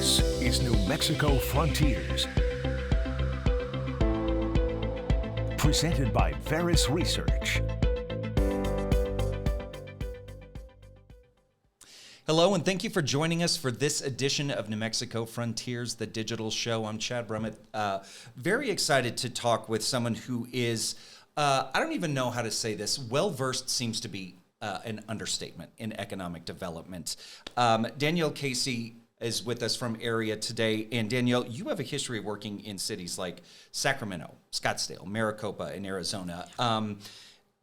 This is New Mexico Frontiers. Presented by Veris Research. Hello, and thank you for joining us for this edition of New Mexico Frontiers, the digital show. I'm Chad Brummett. Very excited to talk with someone who is, I don't even know how to say this, well-versed seems to be an understatement in economic development. Danielle Casey is with us from area today. And Danielle, you have a history of working in cities like Sacramento, Scottsdale, Maricopa in Arizona.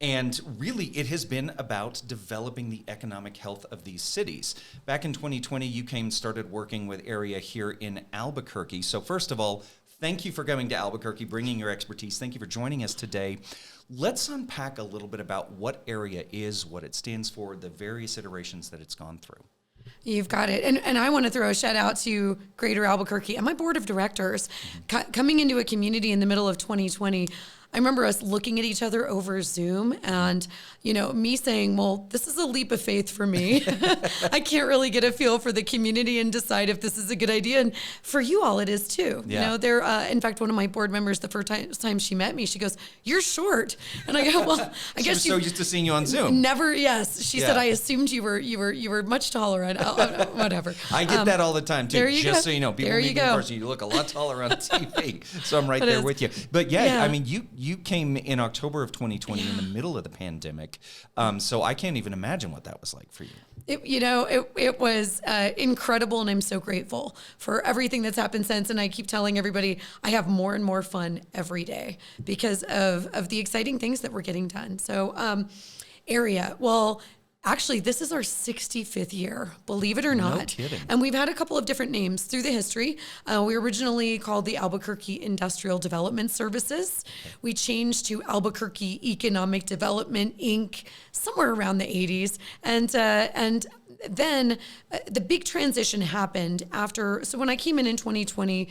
And really, it has been about developing the economic health of these cities. Back in 2020, you came and started working with area here in Albuquerque. So first of all, thank you for coming to Albuquerque, bringing your expertise. Thank you for joining us today. Let's unpack a little bit about what area is, what it stands for, the various iterations that it's gone through. You've got it. And I want to throw a shout out to Greater Albuquerque and my board of directors. Coming into a community in the middle of 2020, I remember us looking at each other over Zoom and, you know, me saying, well, this is a leap of faith for me. I can't really get a feel for the community and decide if this is a good idea. And for you all, it is too. Yeah. You know, there, in fact, one of my board members, the first time she met me, she goes, "You're short." And I go, well, I She guess was so used to seeing you on Zoom. Never, yes. She said, I assumed you were much taller. Whatever. I get that all the time too. There you Just go. so you know, people There meet you me in go. person. You look a lot taller on TV, so I'm right It there is. with you. But yeah, Yeah. I mean, you came in October of 2020 in the middle of the pandemic, so I can't even imagine what that was like for you. It was incredible, and I'm so grateful for everything that's happened since. And I keep telling everybody I have more and more fun every day because of the exciting things that we're getting done. So, area, well, actually, this is our 65th year, believe it or not. No kidding. And we've had a couple of different names through the history. We originally called the Albuquerque Industrial Development Services. We changed to Albuquerque Economic Development, Inc., somewhere around the 80s. And then the big transition happened after. So when I came in 2020,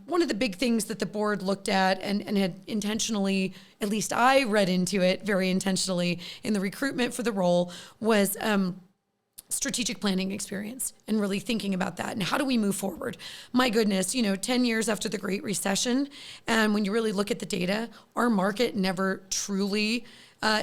one of the big things that the board looked at and had intentionally, at least I read into it very intentionally in the recruitment for the role, was strategic planning experience and really thinking about that and how do we move forward. My goodness, 10 years after the Great Recession, and when you really look at the data, our market never truly,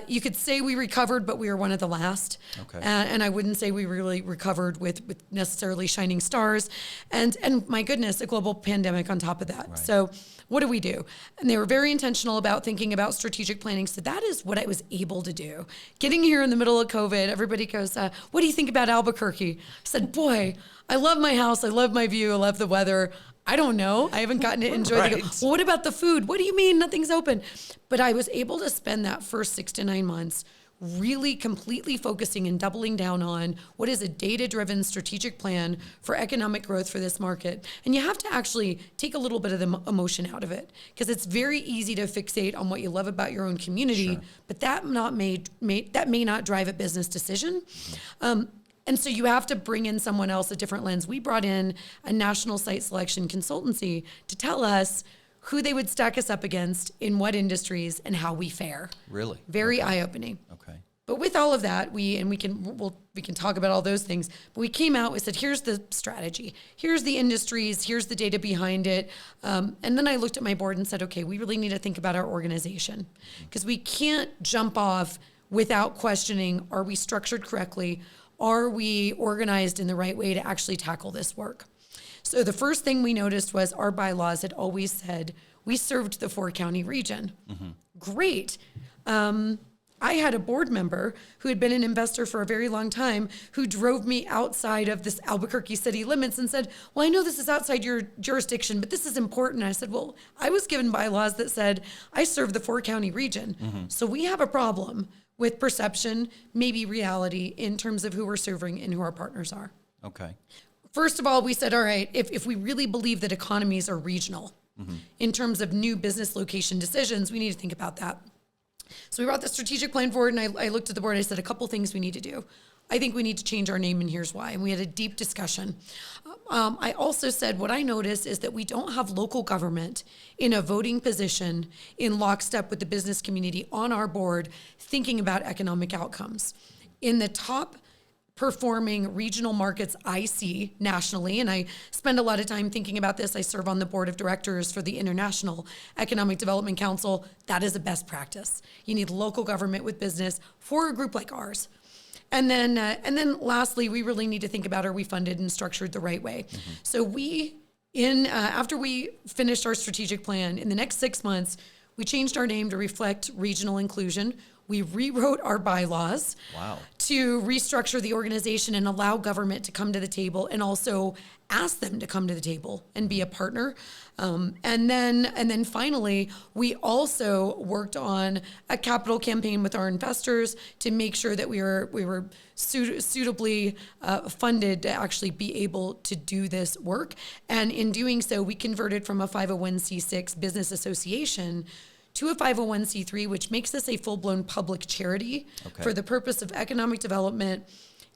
you could say we recovered, but we were one of the last. Okay. And I wouldn't say we really recovered with necessarily shining stars. And my goodness, a global pandemic on top of that. Right. So what do we do? And they were very intentional about thinking about strategic planning. So that is what I was able to do. Getting here in the middle of COVID, everybody goes, what do you think about Albuquerque? I said, boy, I love my house. I love my view. I love the weather. I don't know. I haven't gotten to enjoy Right. well, what about the food? What do you mean nothing's open? But I was able to spend that first 6 to 9 months really completely focusing and doubling down on what is a data-driven strategic plan for economic growth for this market. And you have to actually take a little bit of the emotion out of it because it's very easy to fixate on what you love about your own community, Sure. but that may not drive a business decision. And so you have to bring in someone else, a different lens. We brought in a national site selection consultancy to tell us who they would stack us up against in what industries and how we fare. Really? Very eye-opening. Okay. But with all of that, we can talk about all those things. But we came out, we said, here's the strategy, here's the industries, here's the data behind it. And then I looked at my board and said, okay, we really need to think about our organization because we can't jump off without questioning, are we structured correctly? Are we organized in the right way to actually tackle this work? So the first thing we noticed was our bylaws had always said we served the 4-county region. Mm-hmm. Great. I had a board member who had been an investor for a very long time who drove me outside of this Albuquerque city limits and said, well, I know this is outside your jurisdiction, but this is important. I said, well, I was given bylaws that said I serve the 4-county region. Mm-hmm. So we have a problem with perception, maybe reality in terms of who we're serving and who our partners are. Okay. First of all, we said, all right, if we really believe that economies are regional in terms of new business location decisions, we need to think about that. So we brought the strategic plan forward, and I looked at the board, and I said, a couple things we need to do. I think we need to change our name, and here's why. And we had a deep discussion. I also said, what I noticed is that we don't have local government in a voting position in lockstep with the business community on our board thinking about economic outcomes. In the top performing regional markets I see nationally. And I spend a lot of time thinking about this. I serve on the board of directors for the International Economic Development Council. That is a best practice. You need local government with business for a group like ours. And then lastly, we really need to think about, are we funded and structured the right way? Mm-hmm. So after we finished our strategic plan, in the next 6 months, we changed our name to reflect regional inclusion. We rewrote our bylaws to restructure the organization and allow government to come to the table, and also ask them to come to the table and be a partner. And then finally, we also worked on a capital campaign with our investors to make sure that we were suitably funded to actually be able to do this work. And in doing so, we converted from a 501c6 business association to a 501c3, which makes this a full-blown public charity for the purpose of economic development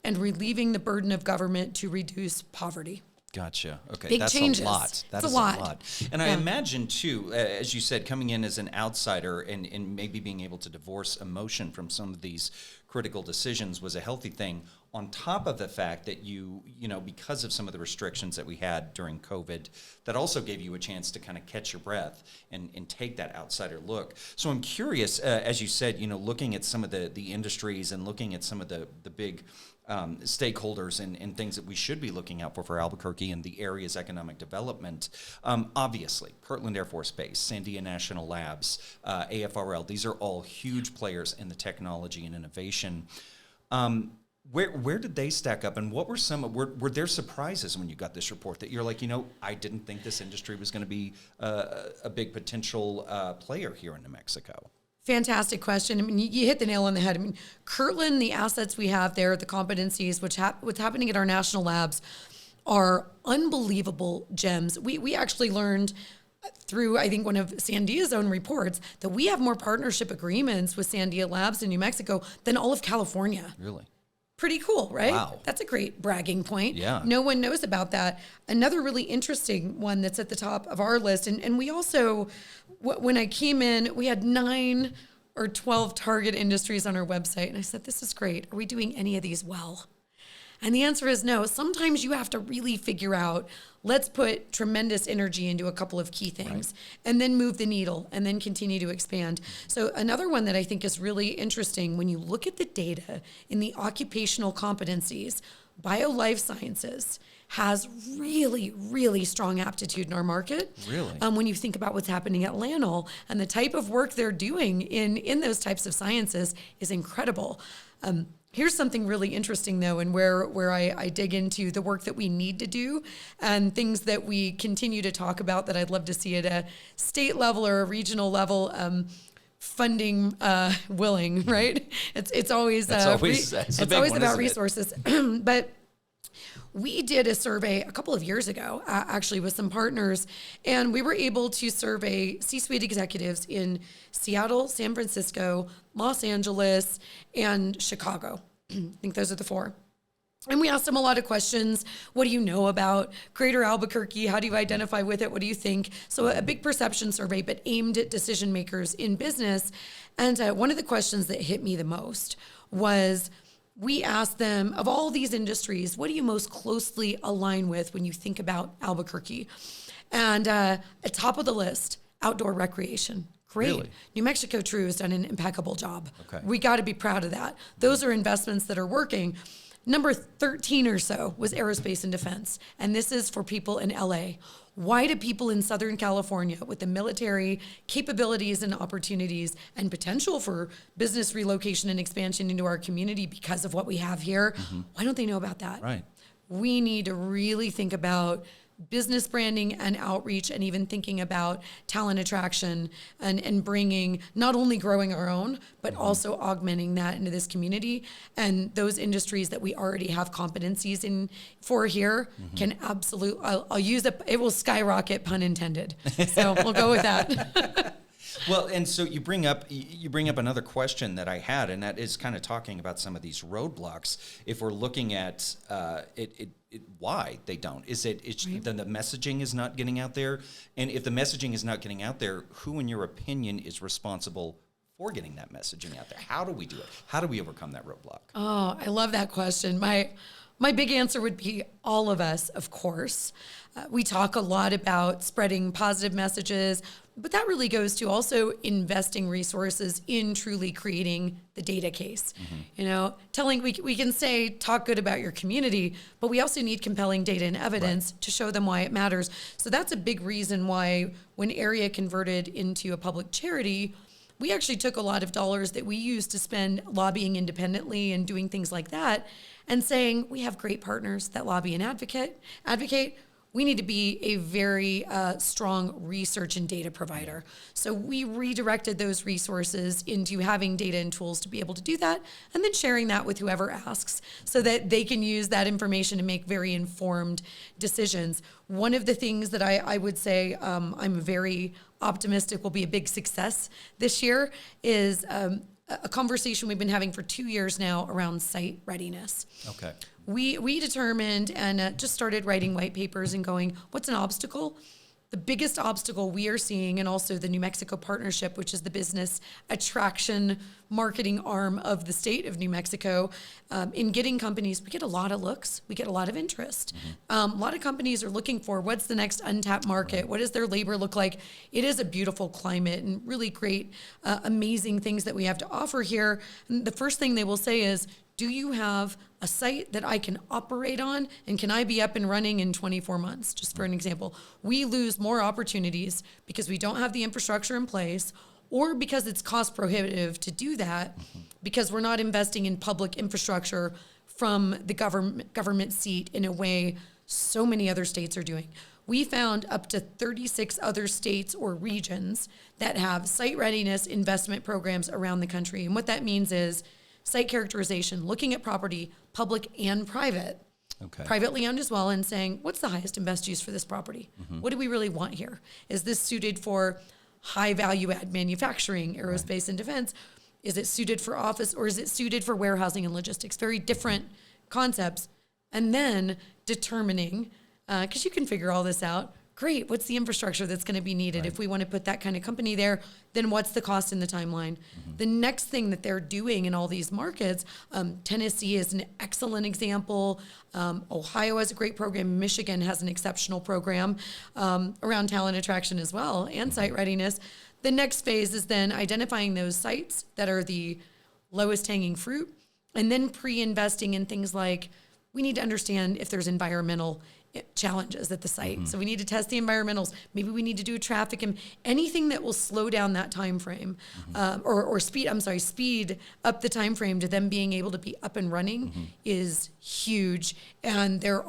and relieving the burden of government to reduce poverty. Gotcha. Okay. Big That's changes. a lot. That's a lot. And I imagine too, as you said, coming in as an outsider and maybe being able to divorce emotion from some of these critical decisions was a healthy thing, on top of the fact that you know, because of some of the restrictions that we had during COVID, that also gave you a chance to kind of catch your breath and take that outsider look. So I'm curious, as you said, you know, looking at some of the industries and looking at some of the big stakeholders and things that we should be looking out for Albuquerque and the area's economic development. Obviously, Kirtland Air Force Base, Sandia National Labs, AFRL, these are all huge players in the technology and innovation. Where did they stack up, and what were were there surprises when you got this report that you're like, you know, I didn't think this industry was going to be a big potential player here in New Mexico? Fantastic question. I mean, you hit the nail on the head. I mean, Kirtland, the assets we have there, the competencies, what's happening at our national labs are unbelievable gems. We actually learned through, I think, one of Sandia's own reports that we have more partnership agreements with Sandia Labs in New Mexico than all of California. Really? Pretty cool, right? Wow. That's a great bragging point. Yeah. No one knows about that. Another really interesting one that's at the top of our list, and we also, when I came in, we had 9 or 12 target industries on our website, and I said, this is great. Are we doing any of these well? And the answer is no. Sometimes you have to really figure out, let's put tremendous energy into a couple of key things, and then move the needle, and then continue to expand. So another one that I think is really interesting, when you look at the data in the occupational competencies, bio-life sciences has really, really strong aptitude in our market. Really? When you think about what's happening at Lanol and the type of work they're doing in those types of sciences is incredible. Here's something really interesting, though, and where I dig into the work that we need to do and things that we continue to talk about that I'd love to see at a state level or a regional level. Funding willing, right? It's always about resources. But we did a survey a couple of years ago, actually, with some partners, and we were able to survey C-suite executives in Seattle, San Francisco, Los Angeles, and Chicago. I think those are the 4. And we asked them a lot of questions. What do you know about Greater Albuquerque? How do you identify with it? What do you think? So a big perception survey, but aimed at decision makers in business. And one of the questions that hit me the most was, we asked them, of all these industries, what do you most closely align with when you think about Albuquerque? And at top of the list, outdoor recreation. Great. Really? New Mexico True has done an impeccable job. Okay. We got to be proud of that. Those are investments that are working. Number 13 or so was aerospace and defense. And this is for people in LA. Why do people in Southern California, with the military capabilities and opportunities and potential for business relocation and expansion into our community because of what we have here, why don't they know about that? Right. We need to really think about business branding and outreach, and even thinking about talent attraction and bringing, not only growing our own, but also augmenting that into this community. And those industries that we already have competencies in for here can absolutely, I'll use it will skyrocket, pun intended. So we'll go with that. Well, and so you bring up another question that I had, and that is kind of talking about some of these roadblocks. If we're looking at why they don't, then the messaging is not getting out there, and if the messaging is not getting out there, who, in your opinion, is responsible for getting that messaging out there? How do we do it? How do we overcome that roadblock? Oh, I love that question. My big answer would be all of us, of course. We talk a lot about spreading positive messages, but that really goes to also investing resources in truly creating the data case. We can say, talk good about your community, but we also need compelling data and evidence to show them why it matters. So that's a big reason why when Area converted into a public charity, we actually took a lot of dollars that we used to spend lobbying independently and doing things like that and saying, we have great partners that lobby and advocate. We need to be a very strong research and data provider. So we redirected those resources into having data and tools to be able to do that, and then sharing that with whoever asks so that they can use that information to make very informed decisions. One of the things that I would say I'm very optimistic will be a big success this year is a conversation we've been having for 2 years now around site readiness. Okay. We determined and just started writing white papers and going, what's an obstacle? The biggest obstacle we are seeing, and also the New Mexico Partnership, which is the business attraction marketing arm of the state of New Mexico, in getting companies, we get a lot of looks, we get a lot of interest. A lot of companies are looking for what's the next untapped market, what does their labor look like? It is a beautiful climate and really great, amazing things that we have to offer here. And the first thing they will say is, do you have a site that I can operate on, and can I be up and running in 24 months? Just for an example, we lose more opportunities because we don't have the infrastructure in place, or because it's cost prohibitive to do that, because we're not investing in public infrastructure from the government seat in a way so many other states are doing. We found up to 36 other states or regions that have site readiness investment programs around the country. And what that means is site characterization, looking at property, public and private, privately owned as well, and saying, what's the highest and best use for this property? What do we really want here? Is this suited for high value add manufacturing, aerospace and defense? Is it suited for office, or is it suited for warehousing and logistics? Very different concepts. And then determining, because you can figure all this out, great, what's the infrastructure that's going to be needed if we want to put that kind of company there? Then what's the cost and the timeline? The next thing that they're doing in all these markets, Tennessee is an excellent example. Ohio has a great program. Michigan has an exceptional program around talent attraction as well, and site readiness. The next phase is then identifying those sites that are the lowest hanging fruit, and then pre-investing in things like, we need to understand if there's environmental challenges at the site. So we need to test the environmentals. Maybe we need to do a traffic and anything that will slow down that time frame, or speed up the time frame to them being able to be up and running is huge. And there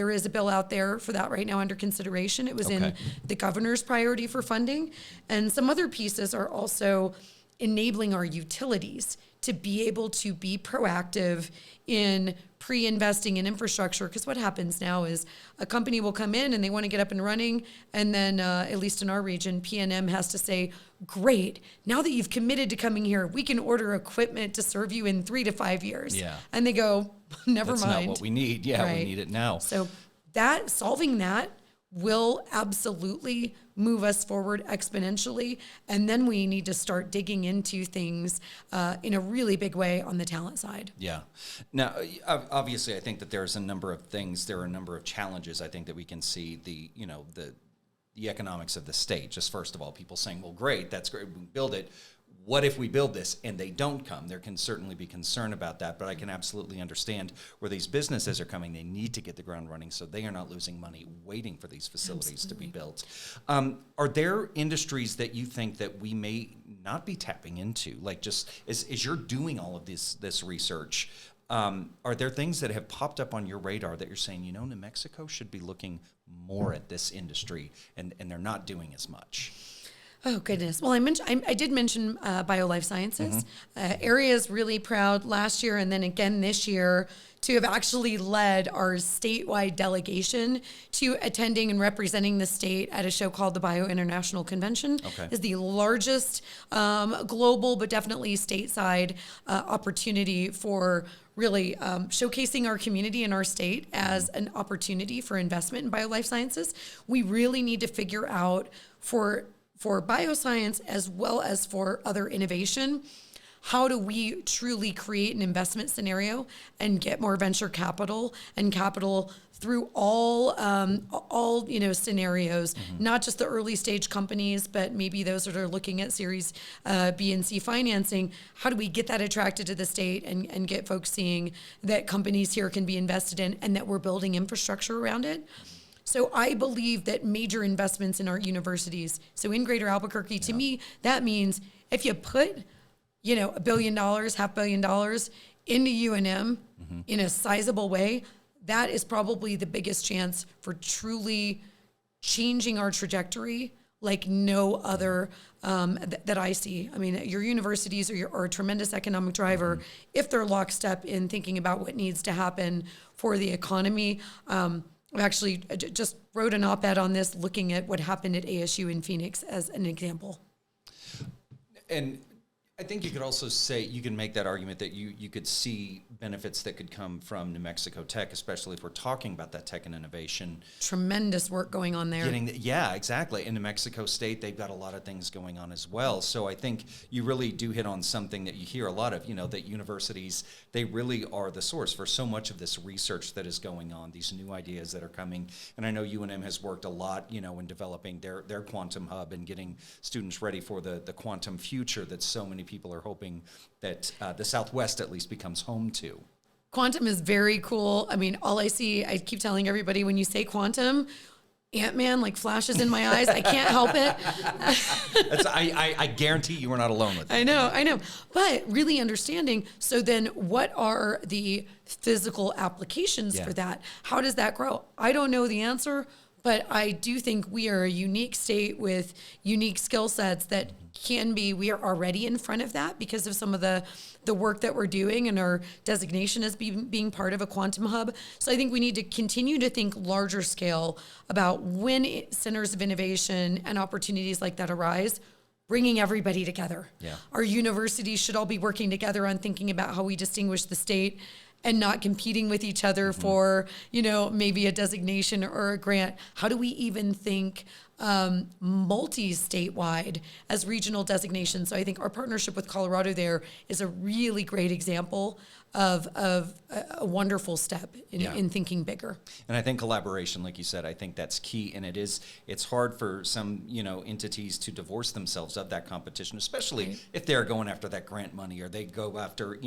is a bill out there for that right now under consideration. It was in the governor's priority for funding. And some other pieces are also enabling our utilities to be able to be proactive in pre-investing in infrastructure. Because what happens now is a company will come in and they want to get up and running, and then at least in our region, PNM has to say, great, now that you've committed to coming here, we can order equipment to serve you in 3 to 5 years. Yeah. And they go, never mind. That's not what we need. Yeah, we need it now. So solving that will absolutely move us forward exponentially. And then we need to start digging into things in a really big way on the talent side. Yeah. Now, obviously, I think that there's a number of things, there are a number of challenges, I think, that we can see the economics of the state. Just first of all, people saying, well, great, that's great, we can build it. What if we build this and they don't come? There can certainly be concern about that, but I can absolutely understand where these businesses are coming. They need to get the ground running so they are not losing money waiting for these facilities to be built. Are there industries that you think that we may not be tapping into? Like, just as you're doing all of this research, are there things that have popped up on your radar that you're saying, New Mexico should be looking more at this industry and they're not doing as much? Oh, goodness. Well, I did mention BioLife Sciences. Area is really proud last year and then again this year to have actually led our statewide delegation to attending and representing the state at a show called the Bio International Convention. It's the largest global, but definitely stateside opportunity for really showcasing our community and our state as an opportunity for investment in BioLife Sciences. We really need to figure out for for bioscience as well as for other innovation. How do we truly create an investment scenario and get more venture capital and capital through all scenarios, not just the early stage companies, but maybe those that are looking at Series B and C financing? How do we get that attracted to the state and get folks seeing that companies here can be invested in and that we're building infrastructure around it? So I believe that major investments in our universities, so in Greater Albuquerque, to me, that means if you put $1 billion, $500 million into UNM in a sizable way, that is probably the biggest chance for truly changing our trajectory like no other that I see. I mean, your universities are a tremendous economic driver if they're lockstep in thinking about what needs to happen for the economy. I actually just wrote an op-ed on this, looking at what happened at ASU in Phoenix as an example. And I think you could also say, you can make that argument that you could see benefits that could come from New Mexico Tech, especially if we're talking about that tech and innovation. Tremendous work going on there. Yeah, exactly. In New Mexico State, they've got a lot of things going on as well. So I think you really do hit on something that you hear a lot of, that universities, they really are the source for so much of this research that is going on, these new ideas that are coming. And I know UNM has worked a lot, in developing their quantum hub and getting students ready for the quantum future that so many people are hoping that the Southwest at least becomes home to. Quantum is very cool. I mean, all I keep telling everybody when you say quantum, Ant-Man flashes in my eyes. I can't help it. I guarantee you are not alone with it. I know. But really understanding, so then what are the physical applications for that? How does that grow? I don't know the answer, but I do think we are a unique state with unique skill sets that we are already in front of that because of some of the work that we're doing and our designation as being part of a quantum hub. So I think we need to continue to think larger scale about when centers of innovation and opportunities like that arise, bringing everybody together. Yeah. Our universities should all be working together on thinking about how we distinguish the state and not competing with each other for, maybe a designation or a grant. How do we even think multi-statewide as regional designations? So I think our partnership with Colorado there is a really great example of a wonderful step in thinking bigger. And I think collaboration, like you said, I think that's key. And it's hard for some, entities to divorce themselves of that competition, especially if they're going after that grant money or they go after,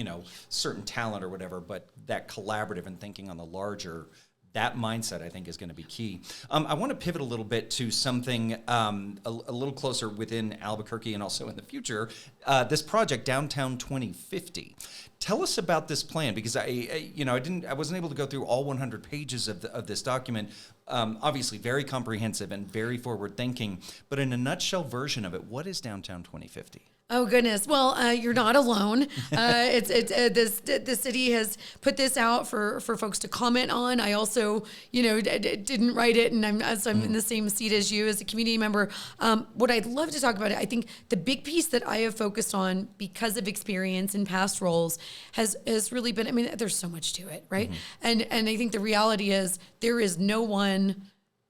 certain talent or whatever. But that collaborative and thinking on the larger, that mindset, I think, is going to be key. I want to pivot a little bit to something a little closer within Albuquerque and also in the future. This project, Downtown 2050. Tell us about this plan, because I wasn't able to go through all 100 pages of this document. Obviously, very comprehensive and very forward thinking. But in a nutshell version of it, what is Downtown 2050? Oh goodness! Well, you're not alone. The city has put this out for folks to comment on. I also, didn't write it, and I'm in the same seat as you as a community member. What I'd love to talk about, I think the big piece that I have focused on because of experience in past roles has really been. I mean, there's so much to it, right? And I think the reality is there is no one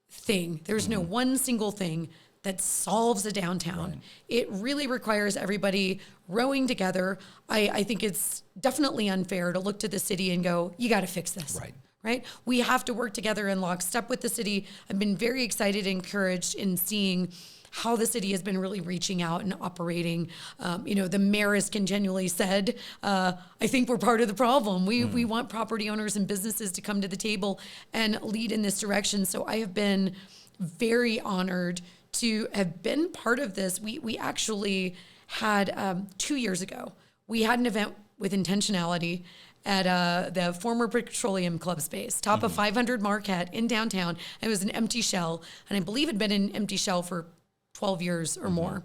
thing. There's no one single thing that solves a downtown. Right. It really requires everybody rowing together. I think it's definitely unfair to look to the city and go, you got to fix this. Right? We have to work together in lockstep with the city. I've been very excited and encouraged in seeing how the city has been really reaching out and operating. The mayor has continually said, I think we're part of the problem. We want property owners and businesses to come to the table and lead in this direction. So I have been very honored to have been part of this. We actually had 2 years ago, we had an event with intentionality at the former Petroleum Club space, top of 500 Marquette in downtown. It was an empty shell, and I believe it had been an empty shell for 12 years or more.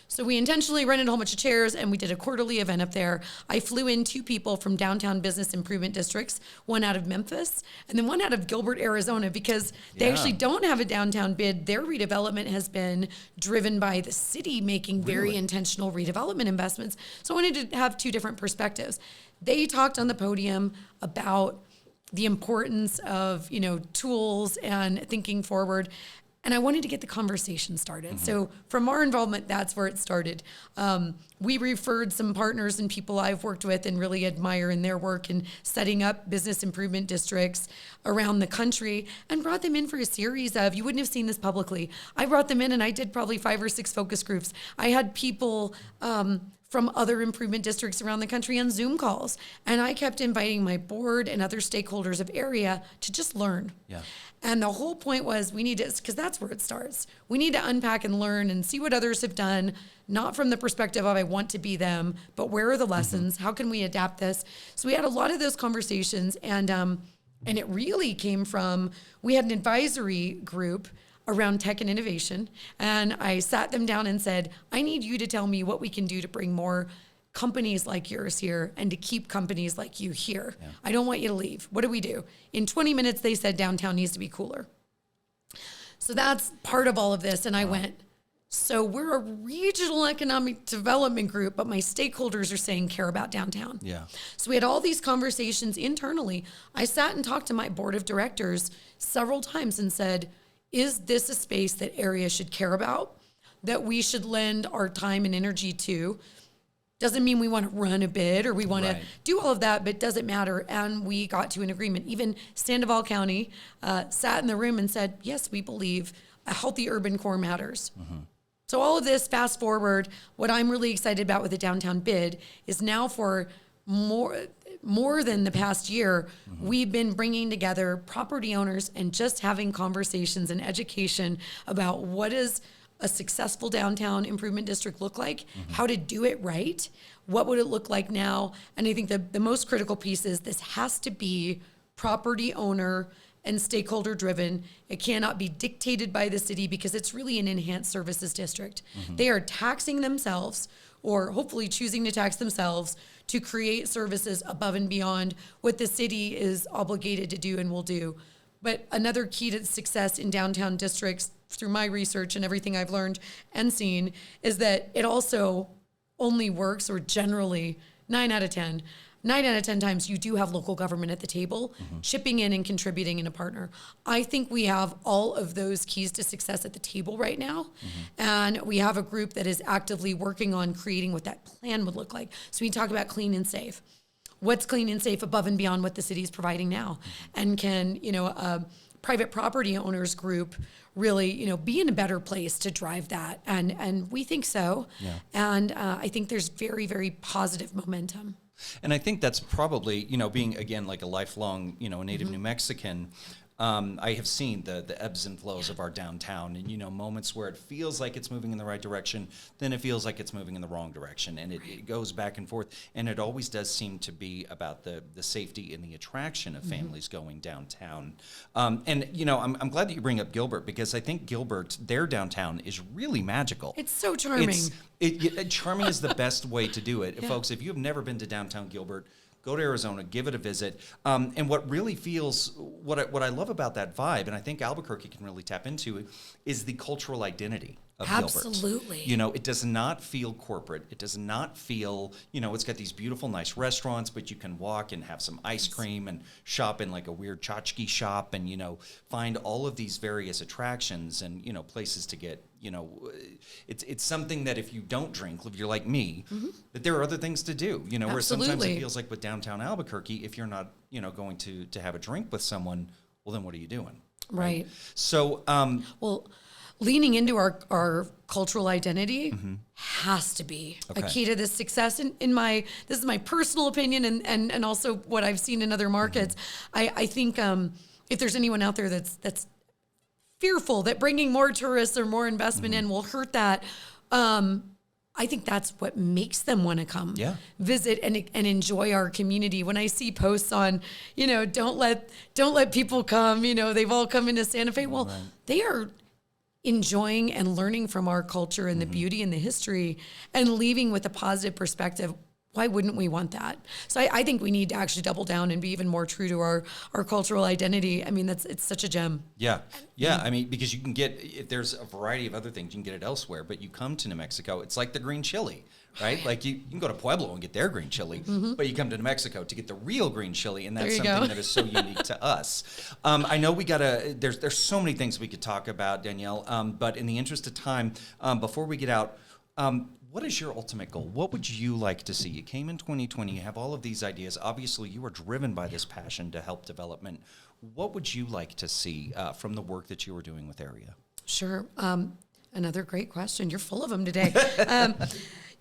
So we intentionally rented a whole bunch of chairs and we did a quarterly event up there. I flew in 2 people from downtown business improvement districts, one out of Memphis and then one out of Gilbert, Arizona, because they actually don't have a downtown bid. Their redevelopment has been driven by the city making very intentional redevelopment investments. So I wanted to have 2 different perspectives. They talked on the podium about the importance of, tools and thinking forward. And I wanted to get the conversation started. So from our involvement, that's where it started. We referred some partners and people I've worked with and really admire in their work in setting up business improvement districts around the country, and brought them in for a series of, you wouldn't have seen this publicly. I brought them in and I did probably 5 or 6 focus groups. I had people from other improvement districts around the country on Zoom calls. And I kept inviting my board and other stakeholders of area to just learn. Yeah. And the whole point was we need to, because that's where it starts. We need to unpack and learn and see what others have done, not from the perspective of I want to be them, but where are the lessons? How can we adapt this? So we had a lot of those conversations, and it really came from, we had an advisory group around tech and innovation. And I sat them down and said, I need you to tell me what we can do to bring more companies like yours here and to keep companies like you here. Yeah. I don't want you to leave. What do we do? In 20 minutes, they said downtown needs to be cooler. So that's part of all of this. And I went, so we're a regional economic development group, but my stakeholders are saying care about downtown. Yeah. So we had all these conversations internally. I sat and talked to my board of directors several times and said, is this a space that area should care about, that we should lend our time and energy to? Doesn't mean we want to run a bid or we want to do all of that, but doesn't matter. And we got to an agreement. Even Sandoval County sat in the room and said, yes, we believe a healthy urban core matters. So all of this, fast forward, what I'm really excited about with the downtown bid is now for more than the past year, we've been bringing together property owners and just having conversations and education about what does a successful downtown improvement district look like, how to do it right, what would it look like now. And I think the most critical piece is this has to be property owner and stakeholder driven. It cannot be dictated by the city because it's really an enhanced services district. They are taxing themselves, or hopefully choosing to tax themselves, to create services above and beyond what the city is obligated to do and will do. But another key to success in downtown districts, through my research and everything I've learned and seen, is that it also only works, or generally 9 out of 10 times you do have local government at the table, chipping in and contributing in a partner. I think we have all of those keys to success at the table right now. And we have a group that is actively working on creating what that plan would look like. So we talk about clean and safe. What's clean and safe above and beyond what the city is providing now? And can, a private property owners group really, be in a better place to drive that? And we think so. Yeah. And I think there's very, very positive momentum. And I think that's probably, being, again, like a lifelong, a native New Mexican, I have seen the ebbs and flows of our downtown, and, moments where it feels like it's moving in the right direction, then it feels like it's moving in the wrong direction, and it goes back and forth. And it always does seem to be about the safety and the attraction of families going downtown. I'm glad that you bring up Gilbert, because I think Gilbert, their downtown, is really magical. It's so charming. Charming is the best way to do it. Yeah. Folks, if you have never been to downtown Gilbert, go to Arizona, give it a visit. And what really feels, what I love about that vibe, and I think Albuquerque can really tap into it, is the cultural identity of Gilbert. Absolutely. It does not feel corporate. It does not feel, it's got these beautiful, nice restaurants, but you can walk and have some ice cream and shop in like a weird tchotchke shop and, find all of these various attractions and, places to get, it's something that if you don't drink, if you're like me, that there are other things to do, where sometimes it feels like with downtown Albuquerque, if you're not, going to have a drink with someone, well, then what are you doing? Right. So, leaning into our cultural identity has to be a key to this success. This is my personal opinion and also what I've seen in other markets. I think if there's anyone out there that's fearful that bringing more tourists or more investment in will hurt that, I think that's what makes them want to come visit and enjoy our community. When I see posts on, don't let people come, they've all come into Santa Fe. Well, they are enjoying and learning from our culture and the beauty and the history and leaving with a positive perspective. Why wouldn't we want that? So I think we need to actually double down and be even more true to our cultural identity. I mean, it's such a gem. Yeah. I mean, because you can get, if there's a variety of other things, you can get it elsewhere, but you come to New Mexico, it's like the green chili, right? Like you can go to Pueblo and get their green chili, but you come to New Mexico to get the real green chili, and that's something that is so unique to us. I know there's so many things we could talk about, Danielle, but in the interest of time, before we get out, what is your ultimate goal? What would you like to see? You came in 2020, you have all of these ideas. Obviously, you are driven by this passion to help development. What would you like to see from the work that you are doing with Area? Sure. Another great question. You're full of them today.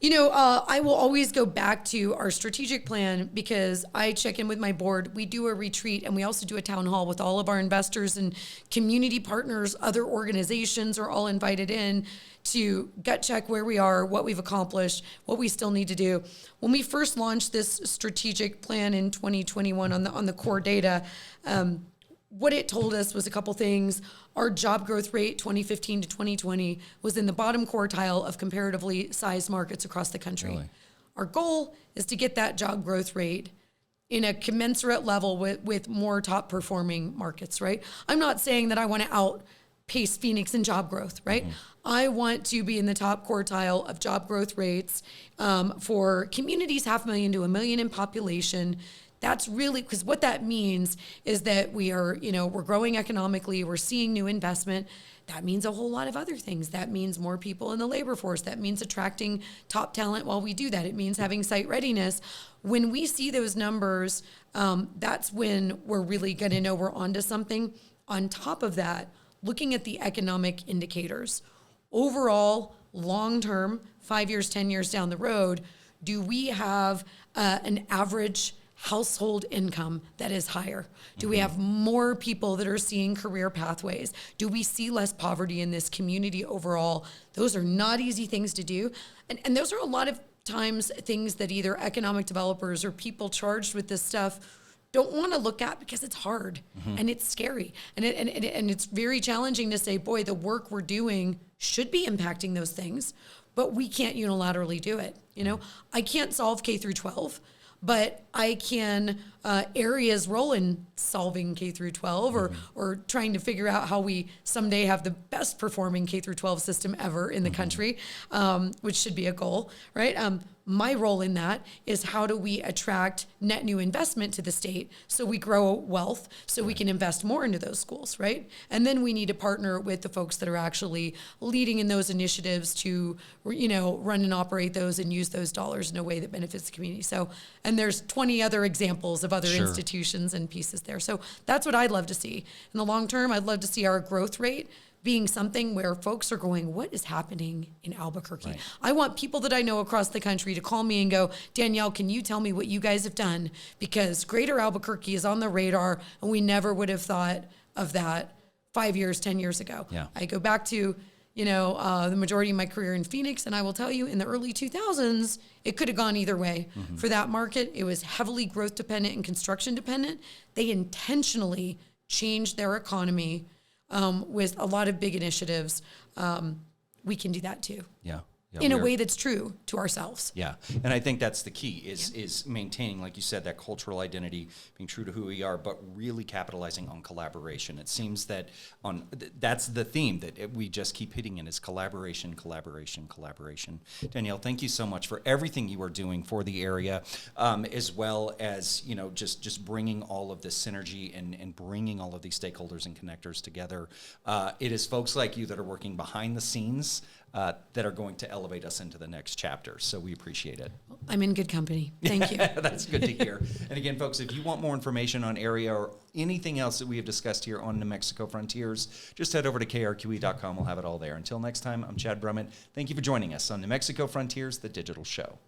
I will always go back to our strategic plan because I check in with my board. We do a retreat and we also do a town hall with all of our investors and community partners. Other organizations are all invited in to gut check where we are, what we've accomplished, what we still need to do. When we first launched this strategic plan in 2021 on the core data, what it told us was a couple things. Our job growth rate, 2015 to 2020, was in the bottom quartile of comparatively sized markets across the country. Really? Our goal is to get that job growth rate in a commensurate level with more top performing markets, right? I'm not saying that I want to outpace Phoenix in job growth, right? I want to be in the top quartile of job growth rates for communities 500,000 to 1 million in population. That's really, because what that means is that we're growing economically, we're seeing new investment. That means a whole lot of other things. That means more people in the labor force. That means attracting top talent while we do that. It means having site readiness. When we see those numbers, that's when we're really going to know we're onto something. On top of that, looking at the economic indicators, overall, long-term, 5 years, 10 years down the road, do we have an average household income that is higher? Do we have more people that are seeing career pathways? Do we see less poverty in this community overall? Those are not easy things to do. And those are a lot of times things that either economic developers or people charged with this stuff don't want to look at because it's hard and it's scary. And it's very challenging to say, boy, the work we're doing should be impacting those things, but we can't unilaterally do it. I can't solve K through 12. But I can, Area's role in solving K through 12 or trying to figure out how we someday have the best performing K through 12 system ever in the country, which should be a goal, right? My role in that is how do we attract net new investment to the state so we grow wealth, so we can invest more into those schools, right? And then we need to partner with the folks that are actually leading in those initiatives to, run and operate those and use those dollars in a way that benefits the community. So, and there's 20 other examples of other institutions and pieces there. So that's what I'd love to see. In the long term, I'd love to see our growth rate being something where folks are going, what is happening in Albuquerque? Right. I want people that I know across the country to call me and go, Danielle, can you tell me what you guys have done? Because Greater Albuquerque is on the radar, and we never would have thought of that 5 years, 10 years ago. Yeah. I go back to, the majority of my career in Phoenix, and I will tell you, in the early 2000s, it could have gone either way. For that market, it was heavily growth dependent and construction dependent. They intentionally changed their economy with a lot of big initiatives. We can do that too. Yeah. In a way that's true to ourselves. Yeah, and I think that's the key is maintaining, like you said, that cultural identity, being true to who we are, but really capitalizing on collaboration. It seems that that's the theme that we just keep hitting in is collaboration, collaboration, collaboration. Danielle, thank you so much for everything you are doing for the area, as well as just bringing all of this synergy and bringing all of these stakeholders and connectors together. It is folks like you that are working behind the scenes that are going to elevate us into the next chapter. So we appreciate it. I'm in good company. Thank you. That's good to hear. And again, folks, if you want more information on Area or anything else that we have discussed here on New Mexico Frontiers, just head over to KRQE.com. We'll have it all there. Until next time, I'm Chad Brummett. Thank you for joining us on New Mexico Frontiers, the digital show.